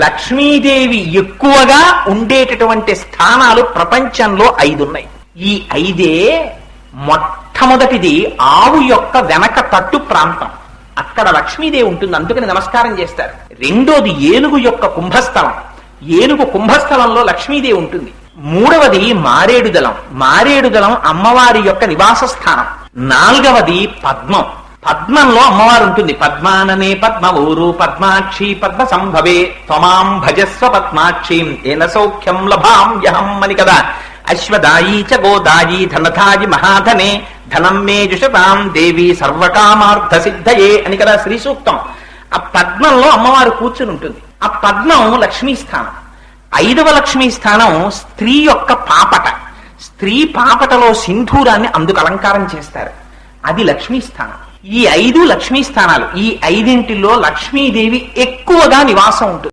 లక్ష్మీదేవి ఎక్కువగా ఉండేటటువంటి స్థానాలు ప్రపంచంలో 5 ఉన్నాయి. ఈ 5 మొట్టమొదటిది ఆవు యొక్క వెనక తట్టు ప్రాంతం, అక్కడ లక్ష్మీదేవి ఉంటుంది, అందుకని నమస్కారం చేస్తారు. రెండోది ఏనుగు యొక్క కుంభస్థలం, ఏనుగు కుంభస్థలంలో లక్ష్మీదేవి ఉంటుంది. మూడవది మారేడుదలం, మారేడుదలం అమ్మవారి యొక్క నివాస స్థానం. నాలుగవది పద్మం, పద్మంలో అమ్మవారు ఉంటుంది. పద్మాననే పద్మవూరు పద్మాక్షి పద్మ సంభవే త్వమాం భజస్వ పద్మాక్షీం ఏన సౌఖ్యం లభామ్యహం అని కదా. అశ్వదాయీ చ గోదాయీ ధనధాయి మహాధనే ధనం మే జుషతాం దేవి సర్వకామార్థ సిద్ధయే అని కదా శ్రీ సూక్తం. ఆ పద్మంలో అమ్మవారు కూర్చుని ఉంటుంది. ఆ పద్మం లక్ష్మీ స్థానం. 5వ లక్ష్మీ స్థానం స్త్రీ యొక్క పాపట, స్త్రీ పాపటలో సింధూరాన్ని అందుకు అలంకారం చేస్తారు, అది లక్ష్మీ స్థానం. ఈ 5 లక్ష్మీ స్థానాలు. ఈ 5 లక్ష్మీదేవి ఎక్కువగా నివాసం ఉంటుంది.